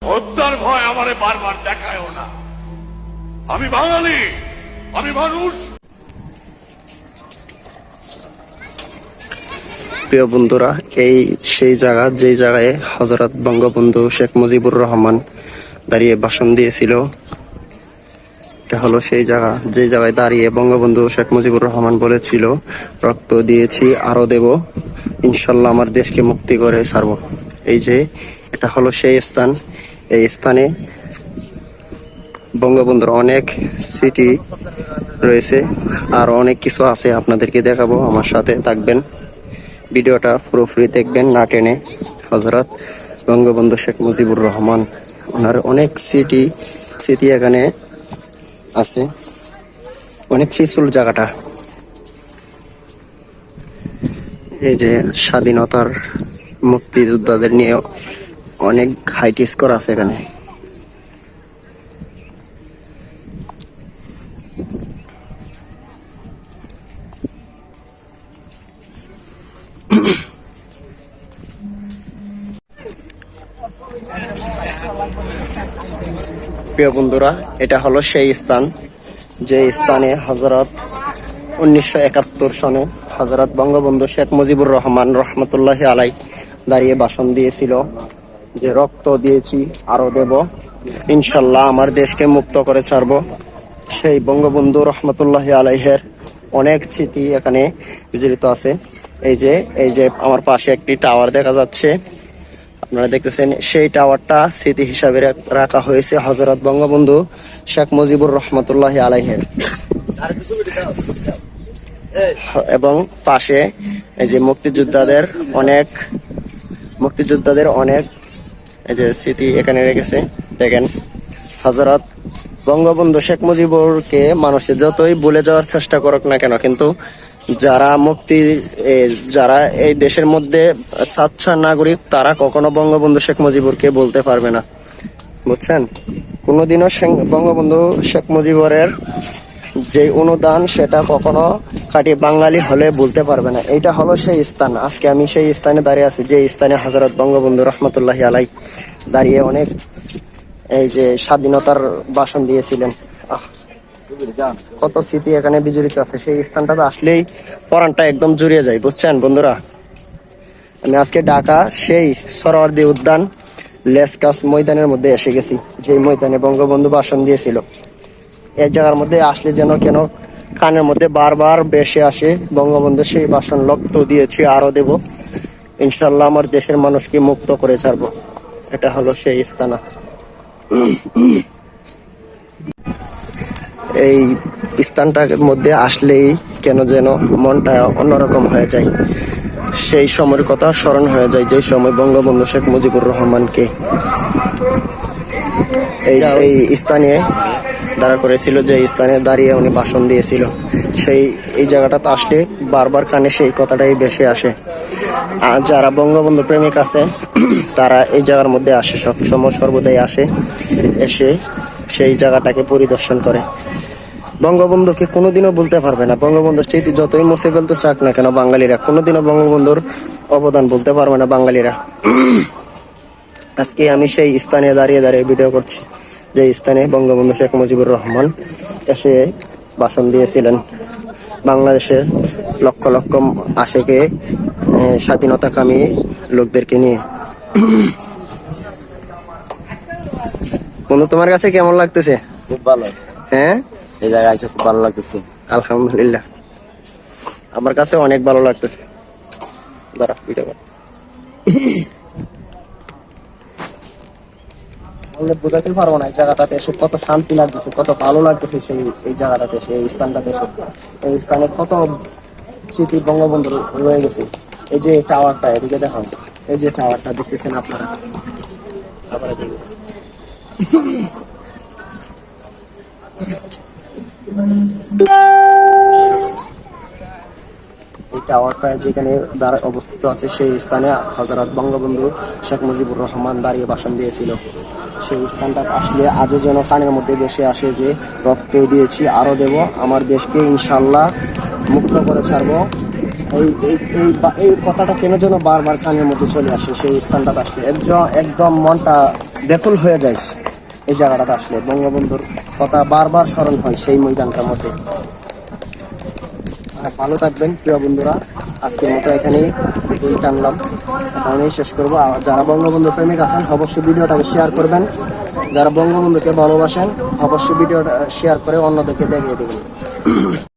হত্যার ভয় আমারে বারবার দেখায়ও না। আমি বাঙালি, আমি মানুষ। প্রিয় বন্ধুরা, এই সেই জায়গা যেই জায়গায় হযরত বঙ্গবন্ধু শেখ মুজিবুর রহমান দাঁড়িয়ে ভাষণ দিয়েছিল। এটা হলো সেই জায়গা যে জায়গায় দাঁড়িয়ে বঙ্গবন্ধু শেখ মুজিবুর রহমান বলেছিল, রক্ত দিয়েছি আরো দেব, ইনশাল্লাহ আমার দেশকে মুক্তি করে ছাড়বো। এই যে এটা হলো সেই স্থান। এই স্থানে বঙ্গবন্ধুর অনেক স্মৃতি রয়েছে, আর অনেক কিছু আছে, আপনাদেরকে দেখাবো। আমার সাথে থাকবেন, ভিডিওটা পুরোপুরি দেখবেন না টেনে। হযরত বঙ্গবন্ধু শেখ মুজিবুর রহমান, ওনার অনেক স্মৃতি এখানে আছে। অনেক পিছল জায়গাটা। এই যে স্বাধীনতার মুক্তিযোদ্ধাদের নিয়ে অনেক হাইট স্কোর আছে এখানে। প্রিয় বন্ধুরা, এটা হলো সেই স্থান যে স্থানে হযরত 1971 সনে হযরত বঙ্গবন্ধু শেখ মুজিবুর রহমান রহমতুল্লাহি আলাই দাঁড়িয়ে ভাষণ দিয়েছিল যে রক্ত দিয়েছি আরো দেব, ইনশাল্লাহ আমার দেশকে মুক্ত করে ছাড়বো। সেই বঙ্গবন্ধু রহমতুল্লাহি আলাইহের অনেক স্মৃতি এখানে বিজড়িত আছে। এই যে আমার পাশে একটি টাওয়ার দেখা যাচ্ছে, আপনারা দেখতেছেন। সেই টাওয়ারটা স্মৃতি হিসাবে রাখা হয়েছে হযরত বঙ্গবন্ধু শেখ মুজিবুর রহমতুল্লাহি আলাইহের। এবং পাশে এই যে মুক্তিযোদ্ধাদের অনেক এই যে স্মৃতি এখানে রেখেছে। দেখেন, হযরত বঙ্গবন্ধু শেখ মুজিবুরকে মানুষের যতই ভুলে যাওয়ার চেষ্টা করুক না কেন, কিন্তু যারা এই দেশের মধ্যে স্বাচ্ছা নাগরিক, তারা কখনো বঙ্গবন্ধু শেখ মুজিবুরকে বলতে পারবে না, বুঝছেন? কোনোদিনও বঙ্গবন্ধু শেখ মুজিবুরের যে অনুদান, সেটা কখনো খাঁটি বাঙালি হলে বলতে পারবে না। এইটা হলো সেই স্থান। আজকে আমি সেই স্থানে দাঁড়িয়ে আছি, যে স্থানে হযরত বঙ্গবন্ধু রহমতুল্লাহি আলাই দাঁড়িয়ে অনেক এই যে স্বাধীনতার ভাষণ দিয়েছিলেন। কত স্মৃতি এখানে বিজড়িত আছে। সেই স্থানটাতে আসলেই পরানটা একদম জুড়িয়ে যায়, বুঝছেন বন্ধুরা? আমি আজকে ঢাকা সেই সরোয়ার্দী উদ্যান লেসকাস ময়দানের মধ্যে এসে গেছি, যে ময়দানে বঙ্গবন্ধু ভাষণ দিয়েছিল। এই জায়গার মধ্যে আসলে যেন কেন কানের মধ্যে বারবার ভেসে আসে বঙ্গবন্ধু সেই ভাষণ, রক্ত দিয়েছি আরো দেব, ইনশাল্লাহ আমার দেশের মানুষকে মুক্ত করে ছাড়বো। এটা হলো সেই স্থান। এই স্থানটার মধ্যে আসলেই কেন যেন মনটা অন্যরকম হয়ে যায়। সেই সময়ের কথা স্মরণ হয়ে যায়, যে সময় বঙ্গবন্ধু শেখ মুজিবুর রহমানকে এই স্থানে দাঁড়া করেছিল, যে স্থানে দাঁড়িয়ে উনি ভাষণ দিয়েছিল। এই জায়গাটাতে আসলে বারবার কানে সেই কথাটাই ভেসে আসে। আর যারা বঙ্গবন্ধু প্রেমিক আছে, তারা এই জায়গার মধ্যে আসে, সবসময় সর্বদাই আসে, এসে সেই জায়গাটাকে পরিদর্শন করে। বঙ্গবন্ধুকে কোনোদিনও বলতে পারবে না। বঙ্গবন্ধুর স্মৃতি যতই মুছে ফেলতে চাক না কেন বাঙালিরা, কোনোদিনও বঙ্গবন্ধুর অবদান বলতে পারবে না বাঙালিরা। আজকে আমি সেই স্থানে দাঁড়িয়ে ভিডিও করছি, যে স্থানে বঙ্গবন্ধু শেখ মুজিবুর রহমান এসে ভাষণ দিয়েছিলেন বাংলাদেশের লক্ষ লক্ষ আশেকে স্বাধীনতাকামী লোকদেরকে নিয়ে। বন্ধু, তোমার কাছে কেমন লাগতেছে? খুব ভালো। হ্যাঁ, এই জায়গায় এসে খুব ভালো লাগতেছে। আলহামদুলিল্লাহ, আমার কাছে অনেক ভালো লাগতেছে। দাঁড়া, ভিডিও কর। বোঝাতে পারবো না এই জায়গাটাতে এসে কত শান্তি লাগতেছে, কত ভালো লাগতেছে। এই জায়গাটাতে এসে, এই স্থানটাতে এসে, এই স্থানে কত স্মৃতি বঙ্গবন্ধু রয়ে গেছে। এই যে টাওয়ারটা, এদিকে দেখান, এই যে টাওয়ারটা দেখতেছেন আপনারা, আবার এদিকে এই টাওয়ারটা যেখানে অবস্থিত আছে, সেই স্থানে হযরত বঙ্গবন্ধু শেখ মুজিবুর রহমান দাঁড়িয়ে ভাষণ দিয়েছিল। সেই স্থানটা আসলে আজও যেন কানের মধ্যে ভেসে আসে, যে রক্ত দিয়েছি আরো দেব, আমার দেশকে ইনশাল্লাহ মুক্ত করে ছাড়বো। এই কথাটা কেন যেন বারবার কানের মধ্যে চলে আসে। সেই স্থানটা আসলে একদম মনটা ব্যাকুল হয়ে যায় এই জায়গাটাতে আসলে। বঙ্গবন্ধুর কথা বারবার স্মরণ হয় সেই ময়দানটার মধ্যে। ভালো থাকবেন প্রিয় বন্ধুরা, আজকের মতো এখানেই টানলাম, এখানেই শেষ করবো। আর যারা বঙ্গবন্ধু প্রেমিক আছেন অবশ্যই ভিডিওটাকে শেয়ার করবেন, যারা বঙ্গবন্ধুকে ভালোবাসেন অবশ্যই ভিডিওটা শেয়ার করে অন্যদেরকে দেখিয়ে দেবেন।